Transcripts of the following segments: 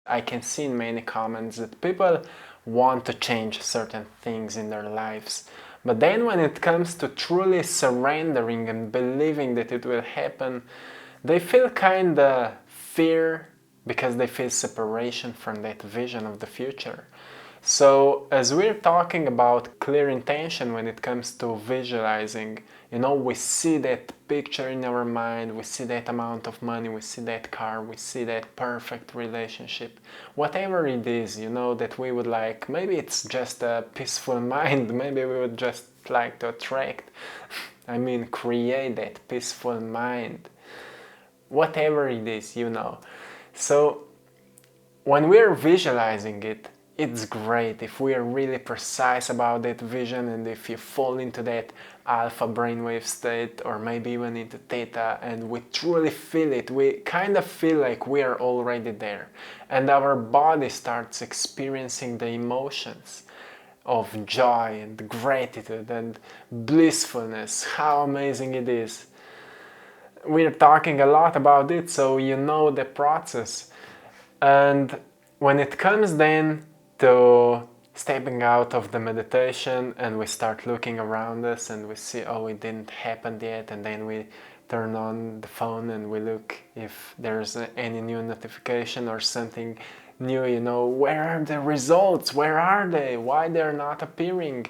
I can see in many comments that people want to change certain things in their lives. But then when it comes to truly surrendering and believing that it will happen, they feel kinda fear because they feel separation from that vision of the future. So as we're talking about clear intention when it comes to visualizing, we see that picture in our mind, we see that amount of money, we see that car, we see that perfect relationship, whatever it is, that we would like. Maybe it's just a peaceful mind, maybe we would just like to attract, create that peaceful mind, whatever it is, So when we're visualizing it, it's great if we are really precise about that vision, and if you fall into that alpha brainwave state, or maybe even into theta, and we truly feel it, we kind of feel like we are already there, and our body starts experiencing the emotions of joy and gratitude and blissfulness. How amazing it is. We're talking a lot about it, so you know the process. And when it comes then to stepping out of the meditation and we start looking around us and we see, oh, it didn't happen yet, and then we turn on the phone and we look if there's any new notification or something new, where are the results? Where are they? Why they're not appearing?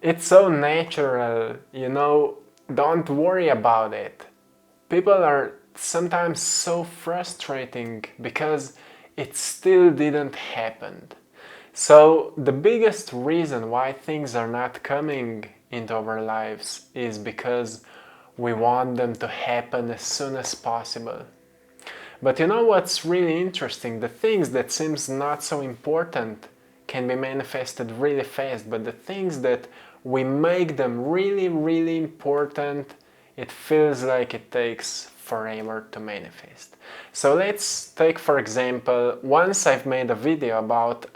It's so natural, don't worry about it. People are sometimes so frustrating because it still didn't happen. So the biggest reason why things are not coming into our lives is because we want them to happen as soon as possible. But you know what's really interesting? The things that seems not so important can be manifested really fast, but the things that we make them really, really important, it feels like it takes forever to manifest. So let's take, for example, once I've made a video about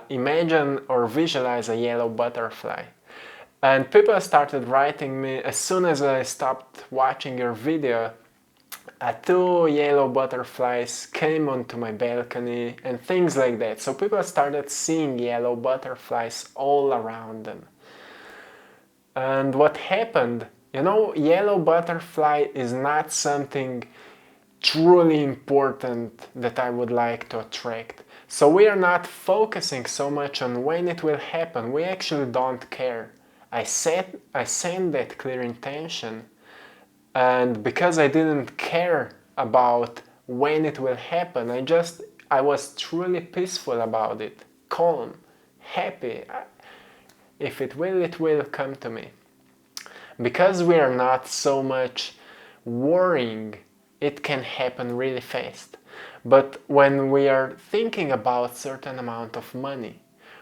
imagine or visualize a yellow butterfly. And people started writing me as soon as I stopped watching your video. Two yellow butterflies came onto my balcony and things like that. So people started seeing yellow butterflies all around them. And what happened, yellow butterfly is not something truly important that I would like to attract. So we are not focusing so much on when it will happen. We actually don't care. I sent that clear intention, and because I didn't care about when it will happen, I was truly peaceful about it, calm, happy. If it will come to me. Because we are not so much worrying, it can happen really fast. But when we are thinking about certain amount of money,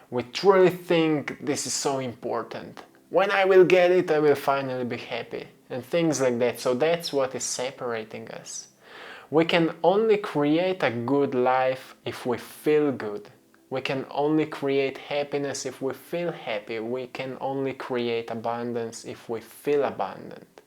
we truly think this is so important. When I will get it, I will finally be happy, and things like that. So that's what is separating us. We can only create a good life if we feel good. We can only create happiness if we feel happy. We can only create abundance if we feel abundant.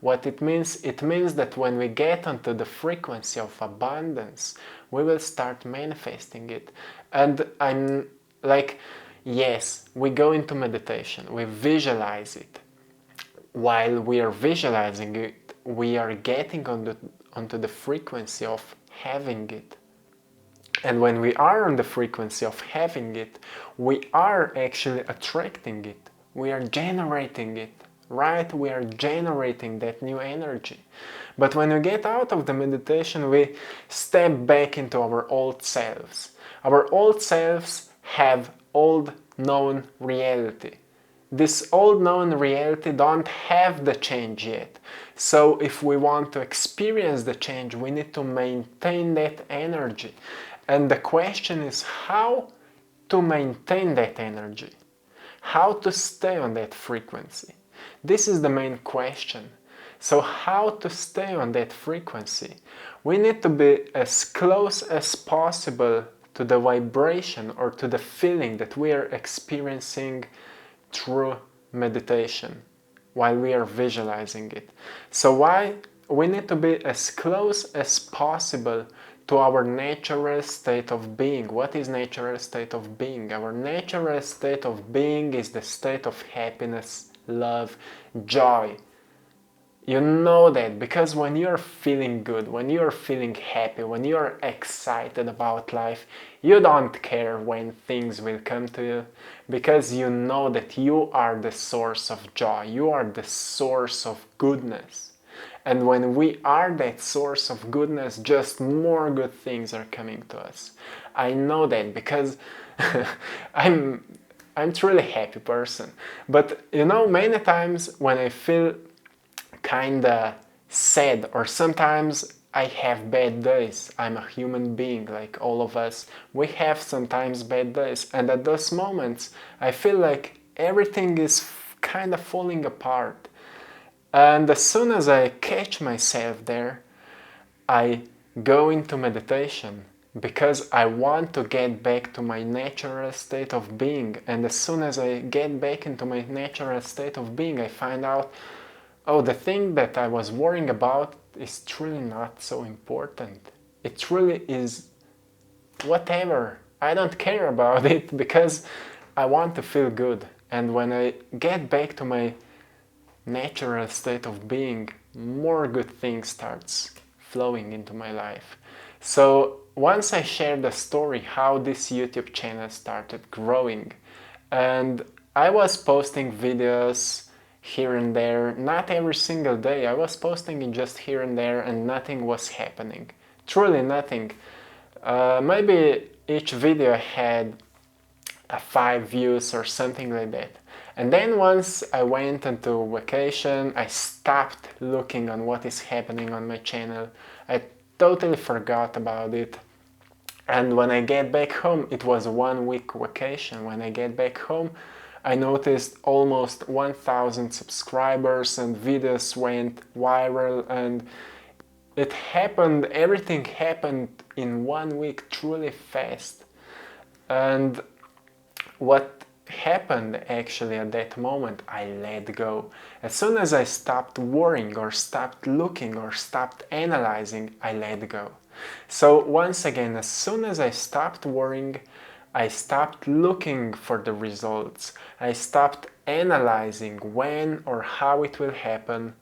What it means that when we get onto the frequency of abundance, we will start manifesting it. And I'm like, yes, we go into meditation, we visualize it. While we are visualizing it, we are getting onto the frequency of having it. And when we are on the frequency of having it, we are actually attracting it. We are generating it, right? We are generating that new energy. But when we get out of the meditation, we step back into our old selves. Our old selves have old known reality. This old known reality don't have the change yet. So if we want to experience the change, we need to maintain that energy. And the question is how to maintain that energy, how to stay on that frequency. This is the main question. So how to stay on that frequency? We need to be as close as possible to the vibration or to the feeling that we are experiencing through meditation while we are visualizing it. So we need to be as close as possible to our natural state of being. What is natural state of being? Our natural state of being is the state of happiness, love, joy. You know that because when you're feeling good, when you're feeling happy, when you're excited about life, you don't care when things will come to you, because you know that you are the source of joy, you are the source of goodness. And when we are that source of goodness, just more good things are coming to us. I know that because I'm truly happy person. But you know, many times when I feel kinda sad, or sometimes I have bad days. I'm a human being like all of us. We have sometimes bad days, and at those moments I feel like everything is kind of falling apart. And as soon as I catch myself there, I go into meditation because I want to get back to my natural state of being. And as soon as I get back into my natural state of being, I find out, oh, the thing that I was worrying about is truly not so important. It truly is whatever. I don't care about it because I want to feel good. And when I get back to my natural state of being, more good things starts flowing into my life. So once I shared the story how this YouTube channel started growing, and I was posting videos here and there, not every single day. I was posting it just here and there, and nothing was happening. Truly nothing. Maybe each video had 5 views or something like that. And then once I went into vacation, I stopped looking on what is happening on my channel. I totally forgot about it. And when I get back home, it was a 1-week vacation. When I get back home, I noticed almost 1,000 subscribers and videos went viral, and it happened, everything happened in 1 week, truly fast. And what happened actually at that moment, I let go. As soon as I stopped worrying or stopped looking or stopped analyzing, I let go. So once again, as soon as I stopped worrying, I stopped looking for the results. I stopped analyzing when or how it will happen.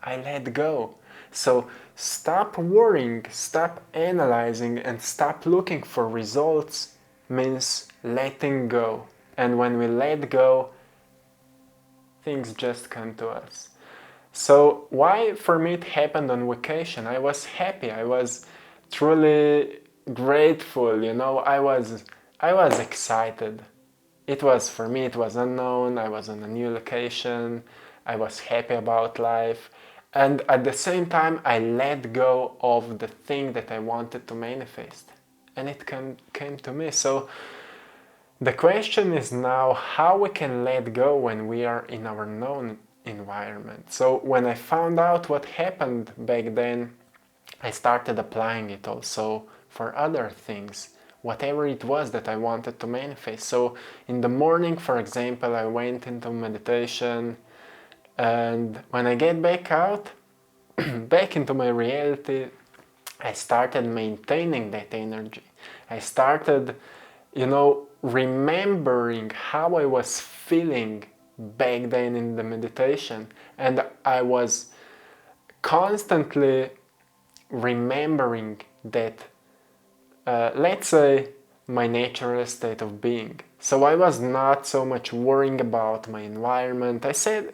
I let go. So stop worrying, stop analyzing, and stop looking for results means letting go. And when we let go, things just come to us. So why for me it happened on vacation? I was happy. I was truly grateful, you know. I was excited. It was, for me, it was unknown. I was on a new location. I was happy about life. And at the same time, I let go of the thing that I wanted to manifest. And it came to me. So the question is now how we can let go when we are in our known environment. So when I found out what happened back then, I started applying it also for other things, whatever it was that I wanted to manifest. So in the morning, for example, I went into meditation, and when I get back out, back into my reality, I started maintaining that energy. I started, you know, remembering how I was feeling back then in the meditation, and I was constantly remembering that, let's say, my natural state of being. So I was not so much worrying about my environment. I said,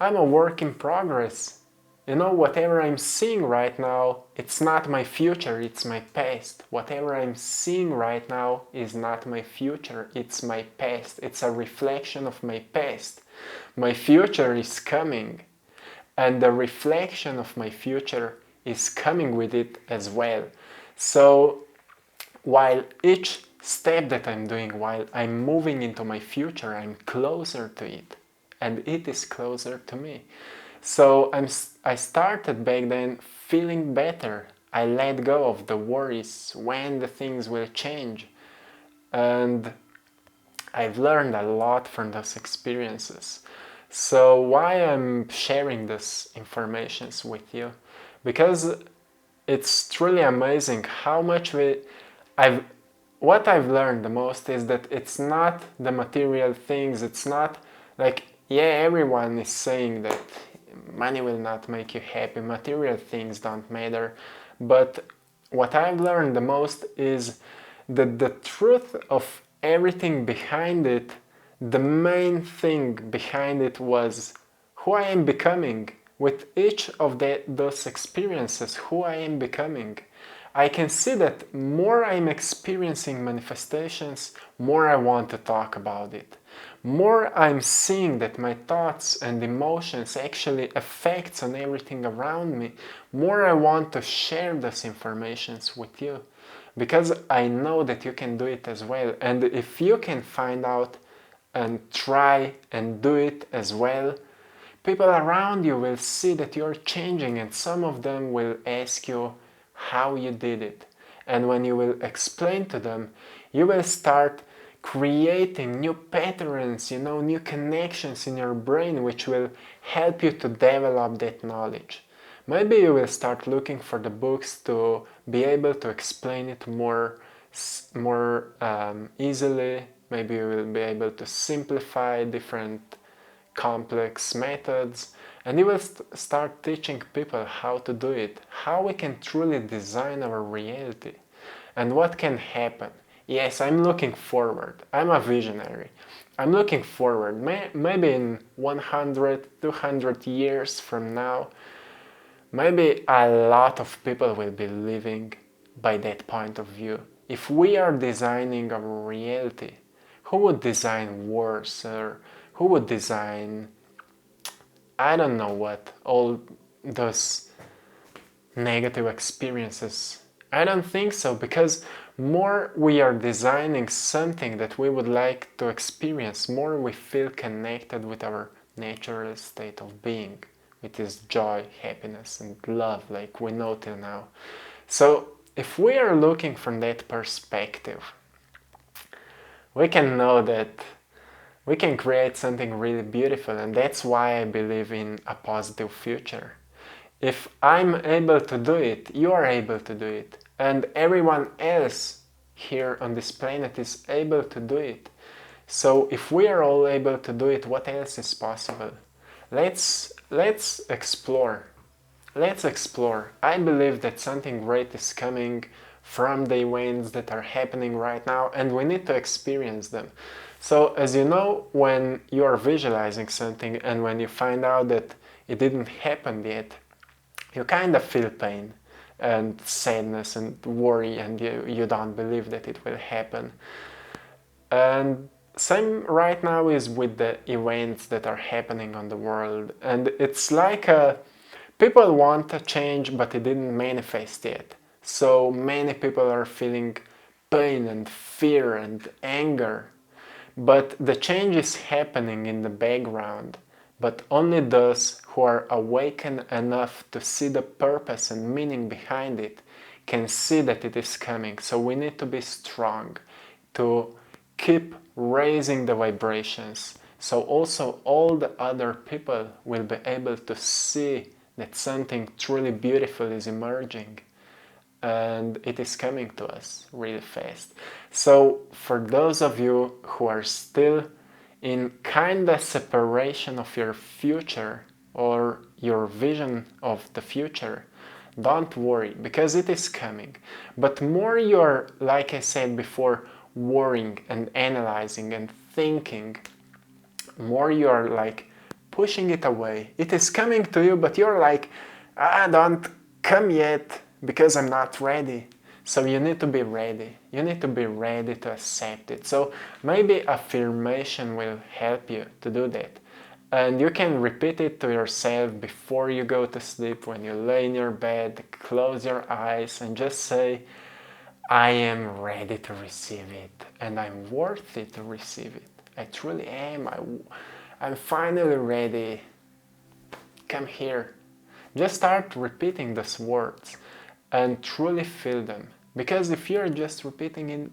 I'm a work in progress. You know, whatever I'm seeing right now, it's not my future, it's my past. Whatever I'm seeing right now is not my future, it's my past. It's a reflection of my past. My future is coming, and the reflection of my future is coming with it as well. So while each step that I'm doing, while I'm moving into my future, I'm closer to it, and it is closer to me. So I started back then feeling better. I let go of the worries when the things will change, and I've learned a lot from those experiences. So why I'm sharing this information with you? Because it's truly amazing how much I've what I've learned the most is that it's not the material things. It's not like, yeah, everyone is saying that money will not make you happy, material things don't matter, but what I've learned the most is that the truth of everything behind it, the main thing behind it was who I am becoming. With each of those experiences, who I am becoming, I can see that more I'm experiencing manifestations, more I want to talk about it. More I'm seeing that my thoughts and emotions actually affects on everything around me, more I want to share those informations with you. Because I know that you can do it as well. And if you can find out and try and do it as well, people around you will see that you're changing, and some of them will ask you how you did it. And when you will explain to them, you will start creating new patterns, new connections in your brain, which will help you to develop that knowledge. Maybe you will start looking for the books to be able to explain it more easily. Maybe you will be able to simplify different complex methods, and you will start teaching people how to do it, how we can truly design our reality, and what can happen. Yes, I'm looking forward. I'm a visionary. I'm looking forward. Maybe in 100, 200 years from now, maybe a lot of people will be living by that point of view. If we are designing our reality, who would design wars, or who would design, I don't know what, all those negative experiences? I don't think so, because more we are designing something that we would like to experience, more we feel connected with our natural state of being, which is joy, happiness, and love, like we know till now. So if we are looking from that perspective, we can know that we can create something really beautiful, and that's why I believe in a positive future. If I'm able to do it, you are able to do it, and everyone else here on this planet is able to do it. So if we are all able to do it, what else is possible? Let's explore. Let's explore. I believe that something great is coming from the events that are happening right now, and we need to experience them. So, as you know, when you are visualizing something and when you find out that it didn't happen yet, you kind of feel pain and sadness and worry, and you don't believe that it will happen. And same right now is with the events that are happening on the world, and it's like people want a change, but it didn't manifest yet. So many people are feeling pain and fear and anger, but the change is happening in the background. But only those who are awakened enough to see the purpose and meaning behind it can see that it is coming. So we need to be strong to keep raising the vibrations, so also all the other people will be able to see that something truly beautiful is emerging, and it is coming to us really fast. So for those of you who are still in kind of separation of your future or your vision of the future, don't worry, because it is coming. But more you're, like I said before, worrying and analyzing and thinking, more you're like pushing it away. It is coming to you, but you're like, don't come yet because I'm not ready. So you need to be ready. You need to be ready to accept it. So maybe affirmation will help you to do that. And you can repeat it to yourself before you go to sleep, when you lay in your bed, close your eyes and just say, I am ready to receive it, and I'm worthy to receive it. I truly am. I'm finally ready. Come here. Just start repeating those words and truly feel them. Because if you're just repeating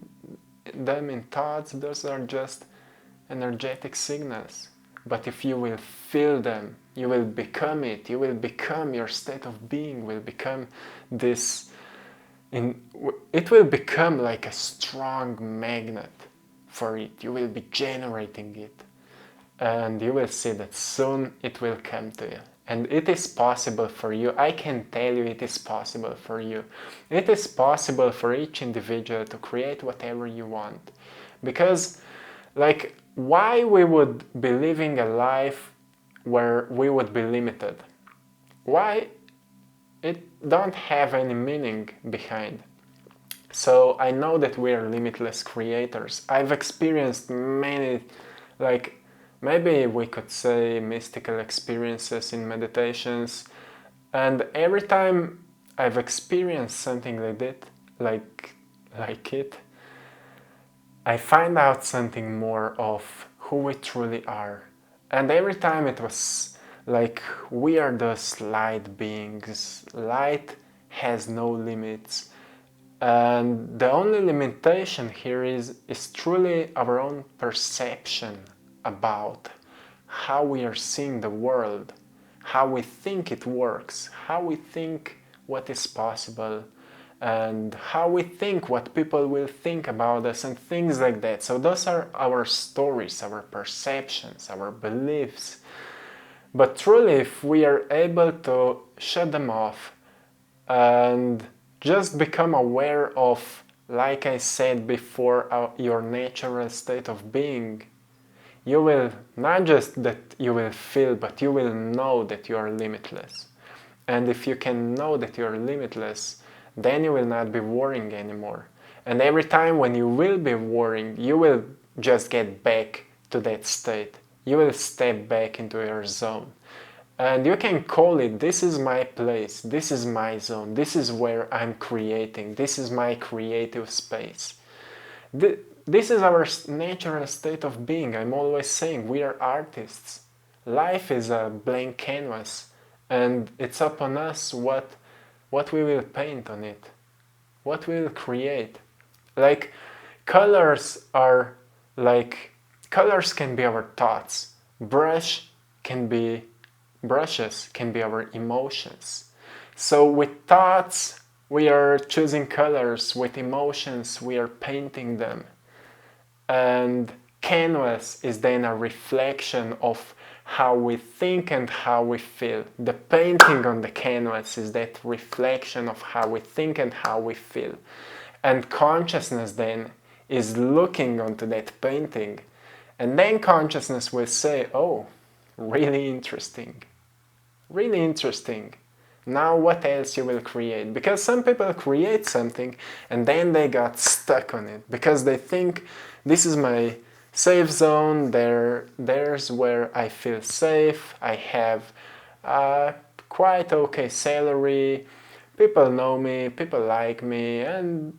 them in thoughts, those are just energetic signals. but if you will feel them, you will become it. You will become, your state of being will become this, it will become like a strong magnet for it. You will be generating it, and you will see that soon it will come to you. And it is possible for you. I can tell you it is possible for you. It is possible for each individual to create whatever you want. Because, like, why we would be living a life where we would be limited? Why? It don't have any meaning behind. So I know that we are limitless creators. I've experienced many, like, maybe we could say mystical experiences in meditations, and every time I've experienced something like that, like it, I find out something more of who we truly are. And every time it was like we are those light beings. Light has no limits. And the only limitation here is truly our own perception about how we are seeing the world, how we think it works, how we think what is possible, and how we think what people will think about us and things like that. So those are our stories, our perceptions, our beliefs. But truly, if we are able to shut them off and just become aware of, like I said before, your natural state of being, you will, not just that you will feel, but you will know that you are limitless. And if you can know that you are limitless, then you will not be worrying anymore. And every time when you will be worrying, you will just get back to that state. You will step back into your zone. And you can call it, this is my place, this is my zone, this is where I'm creating, this is my creative space. This is our natural state of being. I'm always saying we are artists. Life is a blank canvas, and it's up on us what we will paint on it, what we will create. Like, colors can be our thoughts. Brushes can be our emotions. So with thoughts, we are choosing colors. With emotions, we are painting them. And canvas is then a reflection of how we think and how we feel. The painting on the canvas is that reflection of how we think and how we feel. And consciousness then is looking onto that painting. And then consciousness will say, oh, really interesting. Really interesting. Now what else you will create? Because some people create something and then they got stuck on it because they think this is my safe zone, there's where I feel safe, I have a quite okay salary, people know me, people like me, and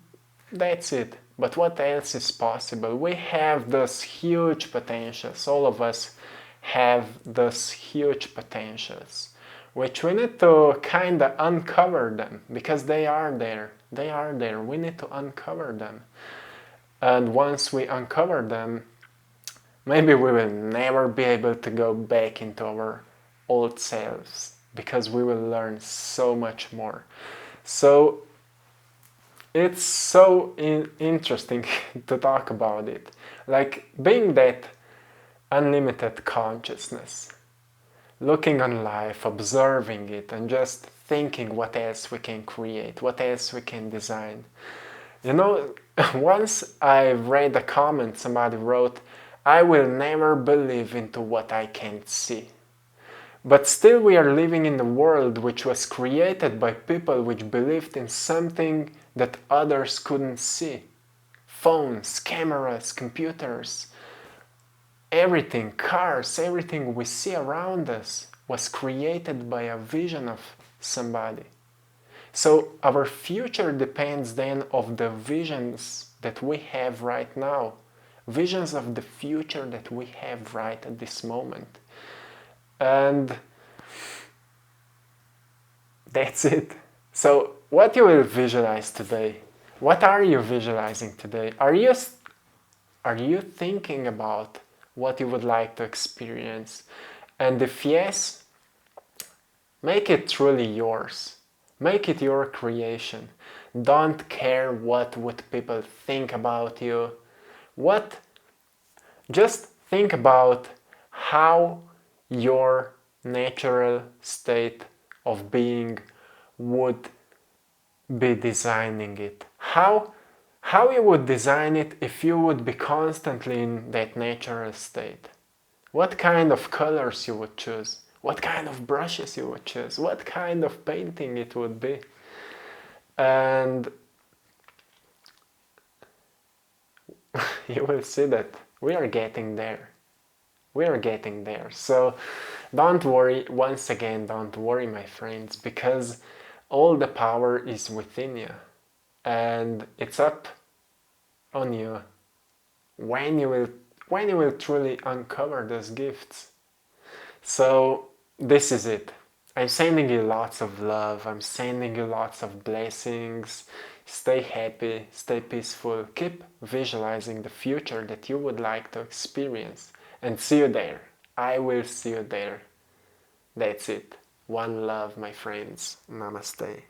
that's it. But what else is possible? We have those huge potentials, all of us have those huge potentials, which we need to kind of uncover them, because they are there, we need to uncover them. And once we uncover them, maybe we will never be able to go back into our old selves, because we will learn so much more. So it's so interesting to talk about it. Like, being that unlimited consciousness, looking on life, observing it, and just thinking what else we can create, what else we can design. You know, once I read a comment somebody wrote, I will never believe into what I can't see. But still we are living in a world which was created by people which believed in something that others couldn't see. Phones, cameras, computers, everything, cars, everything we see around us was created by a vision of somebody. So our future depends then of the visions that we have right now, visions of the future that we have right at this moment. And that's it. So what you will visualize today? What are you visualizing today? Are you thinking about what you would like to experience. And if yes, make it truly yours. Make it your creation. Don't care what would people think about you. Just think about how your natural state of being would be designing it. How you would design it if you would be constantly in that natural state. What kind of colors you would choose, what kind of brushes you would choose, what kind of painting it would be. And you will see that we are getting there. We are getting there. So don't worry, once again, don't worry, my friends, because all the power is within you. And it's up on you when you will truly uncover those gifts. So this is it. I'm sending you lots of love. I'm sending you lots of blessings. Stay happy, stay peaceful. Keep visualizing the future that you would like to experience. And see you there. I will see you there. That's it. One love, my friends. Namaste.